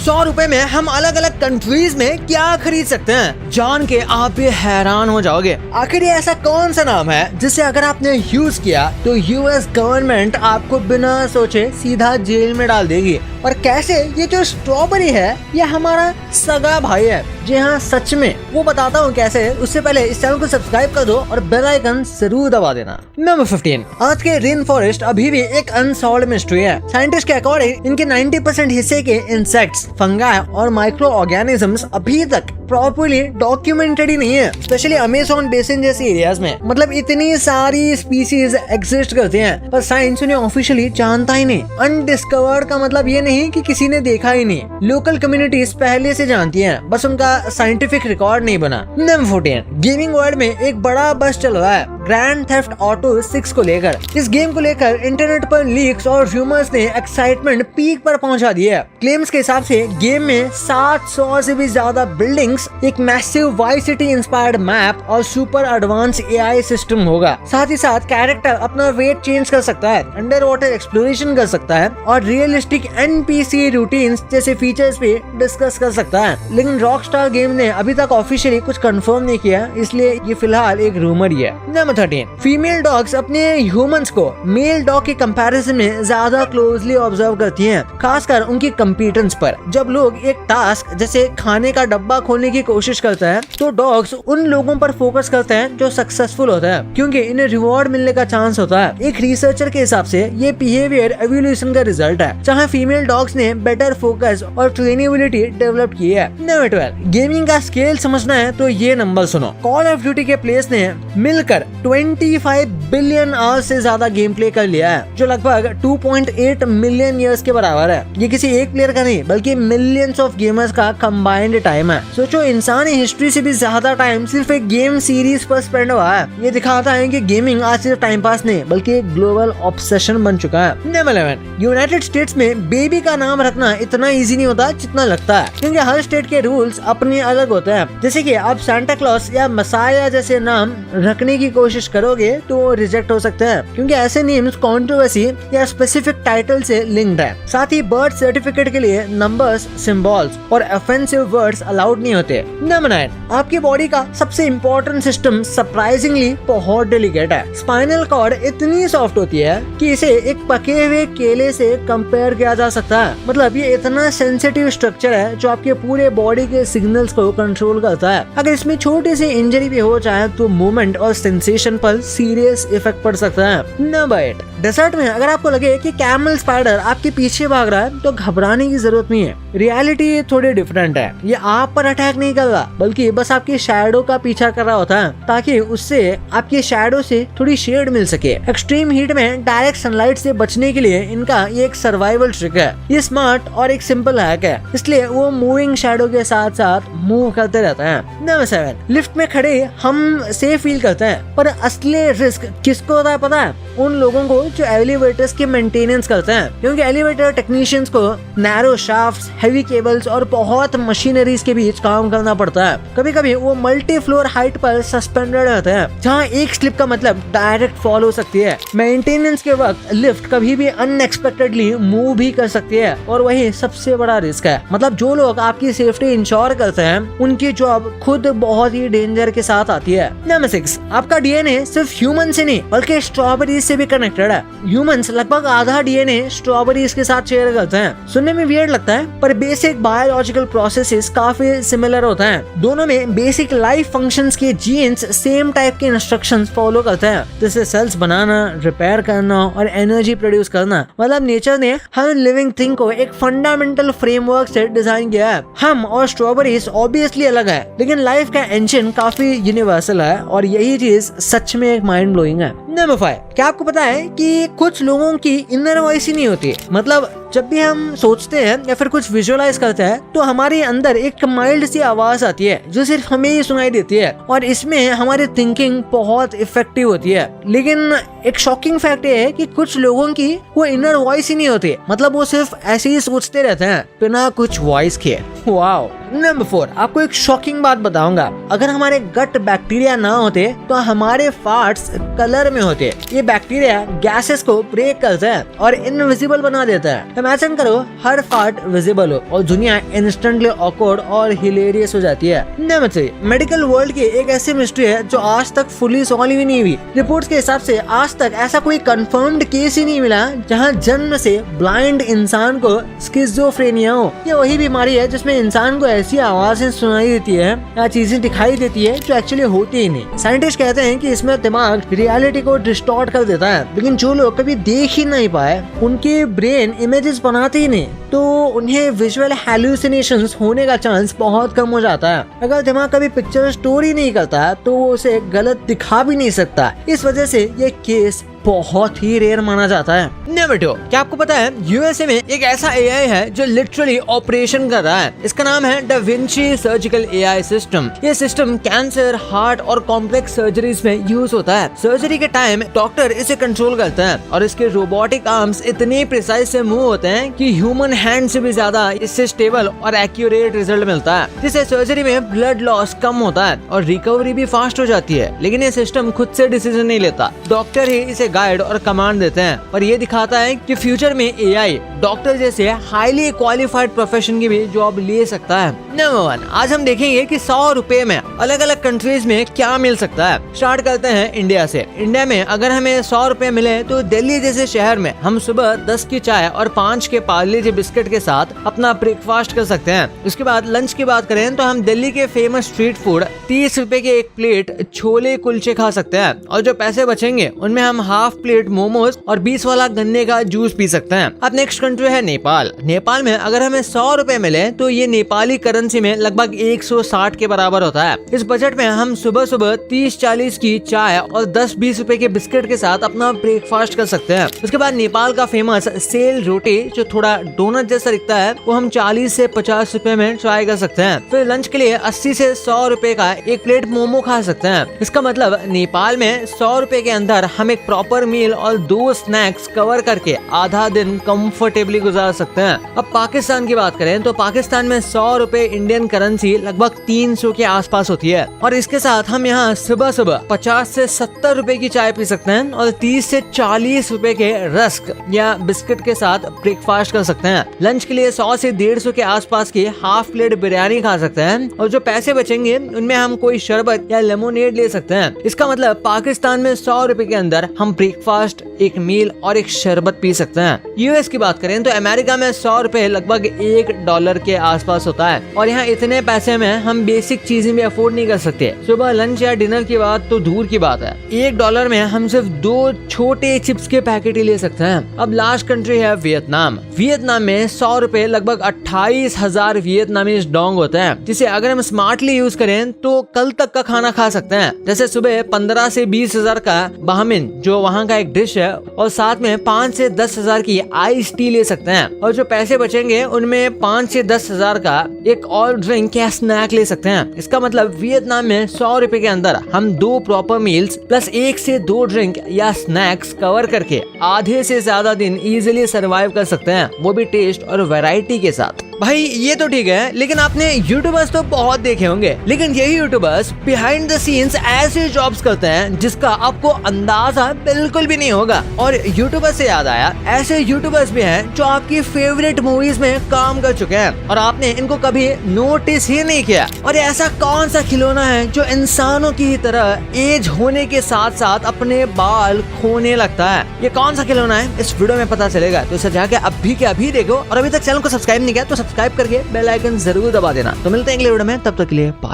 100 रुपए में हम अलग अलग कंट्रीज में क्या खरीद सकते हैं, जान के आप भी हैरान हो जाओगे। आखिर ये ऐसा कौन सा नाम है जिसे अगर आपने यूज किया तो यूएस गवर्नमेंट आपको बिना सोचे सीधा जेल में डाल देगी। और कैसे? ये जो स्ट्रॉबेरी है ये हमारा सगा भाई है। जी हाँ, सच में, वो बताता हूँ कैसे। उससे पहले इस चैनल को सब्सक्राइब कर दो और बेल आइकन जरूर दबा देना। नंबर 15, आज के रेन फॉरेस्ट अभी भी एक अनसॉल्व्ड मिस्ट्री है। साइंटिस्ट के अकॉर्डिंग इनके 90% हिस्से के इंसेक्ट्स, फंगाई और माइक्रो ऑर्गेनिजम्स अभी तक प्रॉपर्ली डॉक्यूमेंटेड ही नहीं है, स्पेशली अमेज़न बेसिन जैसे एरियाज में। मतलब इतनी सारी स्पीसीज एग्जिस्ट करती हैं पर साइंस उन्हें ऑफिशियली जानता ही नहीं। अनडिस्कवर्ड का मतलब ये नहीं कि किसी ने देखा ही नहीं। लोकल कम्युनिटीज पहले से जानती हैं, बस उनका साइंटिफिक रिकॉर्ड नहीं बना। नंबर 14, गेमिंग वर्ल्ड में एक बड़ा बस चल रहा है ग्रैंड थेफ्ट ऑटो 6 को लेकर। इस गेम को लेकर इंटरनेट पर लीक्स और रूमर्स ने एक्साइटमेंट पीक पर पहुंचा दी है। क्लेम्स के हिसाब से गेम में 700 से भी ज्यादा बिल्डिंग्स, एक massive vice city inspired map और सुपर एडवांस एआई सिस्टम होगा। साथ ही साथ कैरेक्टर अपना वेट चेंज कर सकता है, अंडर वाटर एक्सप्लोरेशन कर सकता है और रियलिस्टिक एनपीसी रूटीन्स जैसे फीचर्स पे डिस्कस कर सकता है। लेकिन रॉकस्टार गेम ने अभी तक ऑफिशियली कुछ कंफर्म नहीं किया, इसलिए ये फिलहाल एक रूमर ही है। नंबर 13, फीमेल डॉग्स अपने ह्यूमंस को मेल डॉग के कंपैरिजन में ज्यादा क्लोजली ऑब्जर्व करती हैं, खासकर उनकी कंपीटेंस पर। जब लोग एक टास्क जैसे खाने का डब्बा खोलने की कोशिश करते हैं तो डॉग्स उन लोगों पर फोकस करते हैं जो सक्सेसफुल होता है, क्योंकि इन्हें रिवॉर्ड मिलने का चांस होता है। एक रिसर्चर के हिसाब से ये बिहेवियर एवोल्यूशन का रिजल्ट है, जहाँ फीमेल डॉग्स ने बेटर फोकस और ट्रेनेबिलिटी डेवलप की है। नंबर 12, गेमिंग का स्केल समझना है तो ये नंबर सुनो। कॉल ऑफ ड्यूटी के प्लेयर्स ने मिलकर 25 बिलियन आवर्स से ज्यादा गेम प्ले कर लिया है, जो लगभग 2.8 मिलियन ईयर्स के बराबर है। ये किसी एक प्लेयर का नहीं बल्कि मिलियंस ऑफ गेमर्स का कंबाइंड टाइम है। सोचो, इंसानी हिस्ट्री से भी ज्यादा टाइम सिर्फ एक गेम सीरीज पर स्पेंड हुआ है। ये दिखाता है कि गेमिंग आज सिर्फ टाइम पास नहीं बल्कि एक ग्लोबल ऑब्सेशन बन चुका है। नंबर 11, यूनाइटेड स्टेट्स में बेबी का नाम रखना इतना इजी नहीं होता जितना लगता है, क्योंकि हर स्टेट के रूल्स अपने अलग होते हैं। जैसे कि आप सांता क्लॉस या मसाया जैसे नाम रखने की कोशिश करोगे तो रिजेक्ट हो सकते हैं, क्योंकि ऐसे नेम्स कंट्रोवर्सी या स्पेसिफिक टाइटल से लिंक्ड है। साथ ही बर्थ सर्टिफिकेट के लिए नंबर्स, सिंबल्स और ऑफेंसिव वर्ड्स अलाउड नहीं होते। नंबर 9, आपकी बॉडी का सबसे इम्पोर्टेंट सिस्टम सरप्राइजिंगली बहुत डेलिकेट है। स्पाइनल कॉर्ड इतनी सॉफ्ट होती है कि इसे एक पके हुए केले से कंपेयर किया जा सकता है। मतलब ये इतना सेंसिटिव स्ट्रक्चर है जो आपके पूरे बॉडी के सिग्नल्स को कंट्रोल करता है। अगर इसमें छोटी सी इंजरी भी हो जाए तो मूवमेंट और सेंसेशन पर सीरियस इफेक्ट पड़ सकता है। नंबर 8, डेजर्ट में अगर आपको लगे कि कैमल स्पाइडर आपके पीछे भाग रहा है तो घबराने की जरूरत नहीं है। रियलिटी थोड़ी डिफरेंट है। ये आप पर अटैक नहीं कर रहा बल्कि बस आपकी शैडो का पीछा कर रहा होता है, ताकि उससे आपकी शैडो से थोड़ी शेड मिल सके। एक्सट्रीम हीट में डायरेक्ट सनलाइट से बचने के लिए इनका ये एक सर्वाइवल ट्रिक है। ये स्मार्ट और एक सिंपल हैक है, इसलिए वो मूविंग शैडो के साथ साथ मूव करते रहते हैं। नंबर 7, लिफ्ट में खड़े हम सेफ फील करते हैं, पर असली रिस्क किसको होता है पता है? उन लोगों को जो एलिवेटर्स की मेंटेनेंस करते हैं, क्योंकि एलिवेटर टेक्नीशियंस को नैरो शाफ्ट्स, हेवी केबल्स और बहुत मशीनरीज के बीच काम करना पड़ता है। कभी कभी वो मल्टी फ्लोर हाइट पर सस्पेंडेड होते हैं, जहाँ एक स्लिप का मतलब डायरेक्ट फॉल हो सकती है। मेंटेनेंस के वक्त लिफ्ट कभी भी अनएक्सपेक्टेडली मूव भी कर सकती है, और वही सबसे बड़ा रिस्क है। मतलब जो लोग आपकी सेफ्टी इंश्योर करते हैं उनकी जॉब खुद बहुत ही डेंजर के साथ आती है। नंबर 6, आपका डीएनए सिर्फ ह्यूमन से नहीं बल्कि स्ट्रॉबेरी से भी कनेक्टेड है। ह्यूमंस लगभग आधा डीएनए स्ट्रॉबेरीज के साथ शेयर करते हैं। सुनने में वियर्ड लगता है पर बेसिक बायोलॉजिकल प्रोसेसेस काफी सिमिलर होते हैं। दोनों में बेसिक लाइफ फंक्शंस के जीन्स सेम टाइप के इंस्ट्रक्शंस फॉलो करते हैं, जैसे सेल्स बनाना, रिपेयर करना और एनर्जी प्रोड्यूस करना। मतलब नेचर ने हर लिविंग थिंग को एक फंडामेंटल फ्रेमवर्क से डिजाइन किया है। हम और स्ट्रॉबेरीज ऑब्वियसली अलग है, लेकिन लाइफ का इंजन काफी यूनिवर्सल है, और यही चीज सच में एक माइंड ब्लोइंग है। नंबर 5, क्या आपको पता है कि कुछ लोगों की इनर वॉइस ही नहीं होती? मतलब जब भी हम सोचते हैं या फिर कुछ विजुअलाइज करते हैं तो हमारे अंदर एक माइल्ड सी आवाज आती है जो सिर्फ हमें ही सुनाई देती है, और इसमें हमारी थिंकिंग बहुत इफेक्टिव होती है। लेकिन एक शॉकिंग फैक्ट ये है कि कुछ लोगों की वो इनर वॉइस ही नहीं होती। मतलब वो सिर्फ ऐसे ही सोचते रहते हैं बिना कुछ वॉइस किए। वाओ, नंबर 4, आपको एक शॉकिंग बात बताऊंगा। अगर हमारे गट बैक्टीरिया ना होते तो हमारे फार्ट्स कलर में होते। ये बैक्टीरिया गैसेस को ब्रेक करता है और इनविजिबल बना देता है। इमेजिन करो हर फार्ट विजिबल हो और दुनिया इंस्टेंटली ऑकवर्ड और हिलेरियस हो जाती है। नंबर 3, मेडिकल वर्ल्ड की एक ऐसी मिस्ट्री है जो आज तक फुली सॉल्व ही नहीं हुई। रिपोर्ट्स के हिसाब से आज तक ऐसा कोई कंफर्म्ड केस ही नहीं मिला जहां जन्म से ब्लाइंड इंसान को स्किज़ोफ्रेनिया हो। ये वही बीमारी है जिसमें इंसान को ऐसी आवाजें सुनाई देती है या चीजें दिखाई देती है जो एक्चुअली होती ही नहीं। साइंटिस्ट कहते हैं कि इसमें दिमाग रियलिटी को डिस्टॉर्ट कर देता है, लेकिन जो लोग कभी देख ही नहीं पाए उनके ब्रेन इमेजेस बनाते ही नहीं, तो उन्हें विजुअल हैलुसिनेशंस होने का चांस बहुत कम हो जाता है। अगर दिमाग कभी पिक्चर स्टोरी नहीं करता तो वो उसे गलत दिखा भी नहीं सकता। इस वजह से ये केस बहुत ही रेयर माना जाता है। नंबर 2, क्या आपको पता है यूएसए में एक ऐसा एआई है जो लिटरली ऑपरेशन कर रहा है। इसका नाम है da Vinci surgical AI system. ये सिस्टम कैंसर, हार्ट और कॉम्प्लेक्स सर्जरीज में यूज होता है। सर्जरी के टाइम डॉक्टर इसे कंट्रोल करता है और इसके रोबोटिक आर्म्स इतने प्रिसाइज से मूव होते हैं कि ह्यूमन हैंड से भी ज्यादा इससे स्टेबल और एक्यूरेट रिजल्ट मिलता है, जिससे सर्जरी में ब्लड लॉस कम होता है और रिकवरी भी फास्ट हो जाती है। लेकिन ये सिस्टम खुद से डिसीजन नहीं लेता, डॉक्टर ही इसे गाइड और कमांड देते हैं। और ये दिखाता है कि फ्यूचर में एआई डॉक्टर जैसे हाईली क्वालिफाइड प्रोफेशन की भी जॉब ले सकता है। नंबर 1, आज हम देखेंगे कि 100 रुपए में अलग अलग कंट्रीज में क्या मिल सकता है। स्टार्ट करते हैं इंडिया से। इंडिया में अगर हमें 100 रुपए मिले तो दिल्ली जैसे शहर में हम सुबह 10 की चाय और 5 के पार्ले जी बिस्किट के साथ अपना ब्रेकफास्ट कर सकते हैं। उसके बाद लंच की बात करें तो हम दिल्ली के फेमस स्ट्रीट फूड 30 रुपए के एक प्लेट छोले कुलचे खा सकते हैं और जो पैसे बचेंगे उनमें हम हाफ प्लेट मोमोज और 20 वाला गन्ने का जूस पी सकते हैं। अब नेक्स्ट कंट्री है नेपाल। नेपाल में अगर हमें 100 रुपए मिले तो ये नेपाली करेंसी में लगभग 160 के बराबर होता है। इस बजट में हम सुबह सुबह 30-40 की चाय और 10-20 रुपए के बिस्किट के साथ अपना ब्रेकफास्ट कर सकते हैं। उसके बाद नेपाल का फेमस सेल रोटी जो थोड़ा डोनट जैसा दिखता है वो हम 40 से 50 रुपए में ट्राई कर सकते हैं। फिर लंच के लिए 80 से 100 रुपए का एक प्लेट मोमो खा सकते हैं। इसका मतलब नेपाल में 100 रुपए के अंदर हम एक प्रॉपर मील और 2 स्नैक्स कवर करके आधा दिन कंफर्टेबली गुजार सकते हैं। अब पाकिस्तान की बात करें तो पाकिस्तान में 100 रुपए इंडियन करेंसी लगभग 300 के आसपास होती है और इसके साथ हम यहाँ सुबह सुबह 50 से 70 रुपए की चाय पी सकते हैं और 30 से 40 रुपए के रस्क या बिस्किट के साथ ब्रेकफास्ट कर सकते हैं। लंच के लिए 100 से 150 के आसपास की हाफ प्लेट बिरयानी खा सकते हैं और जो पैसे बचेंगे उनमें हम कोई शरबत या लेमोनेड ले सकते हैं। इसका मतलब पाकिस्तान में 100 रुपए के अंदर हम ब्रेकफास्ट, एक मील और एक शरबत पी सकते हैं। यूएस की बात करें तो अमेरिका में 100 रुपए लगभग $1 के आसपास होता है और यहाँ इतने पैसे में हम बेसिक चीजें भी अफोर्ड नहीं कर सकते। सुबह लंच या डिनर की बात तो दूर की बात है, $1 में हम सिर्फ 2 छोटे चिप्स के पैकेट ही ले सकते हैं। अब लास्ट कंट्री है वियतनाम। वियतनाम में 100 रुपए लगभग 28,000 वियतनामीज डोंग होते हैं, जिसे अगर हम स्मार्टली यूज करें तो कल तक का खाना खा सकते हैं। जैसे सुबह 15 से 20,000 का बाहमिन जो वहाँ का एक डिश है और साथ में 5 से 10,000 की आइस टी ले सकते हैं और जो पैसे बचेंगे उनमें 5 से 10,000 का एक और ड्रिंक या स्नैक ले सकते हैं। इसका मतलब वियतनाम में 100 रुपए के अंदर हम 2 प्रॉपर मील्स प्लस 1 से 2 ड्रिंक या स्नैक्स कवर करके आधे से ज्यादा दिन इजीली सरवाइव कर सकते हैं, वो भी टेस्ट और वैरायटी के साथ। भाई ये तो ठीक है, लेकिन आपने यूट्यूबर्स तो बहुत देखे होंगे, लेकिन यही यूट्यूबर्स बिहाइंड द सीन्स ऐसे जॉब्स करते हैं जिसका आपको अंदाजा बिल्कुल भी नहीं होगा। और यूट्यूबर्स से याद आया, ऐसे यूट्यूबर्स भी हैं जो आपकी फेवरेट मूवीज में काम कर चुके हैं और आपने इनको कभी नोटिस ही नहीं किया। और ऐसा कौन सा खिलौना है जो इंसानों की तरह एज होने के साथ साथ अपने बाल खोने लगता है? ये कौन सा खिलौना है इस वीडियो में पता चलेगा, तो इसे जाके अभी के अभी देखो और अभी तक चैनल को सब्सक्राइब नहीं किया तो सब्सक्राइब करके बेल आइकन जरूर दबा देना। तो मिलते हैं अगले वीडियो में, तब तक के लिए बाय।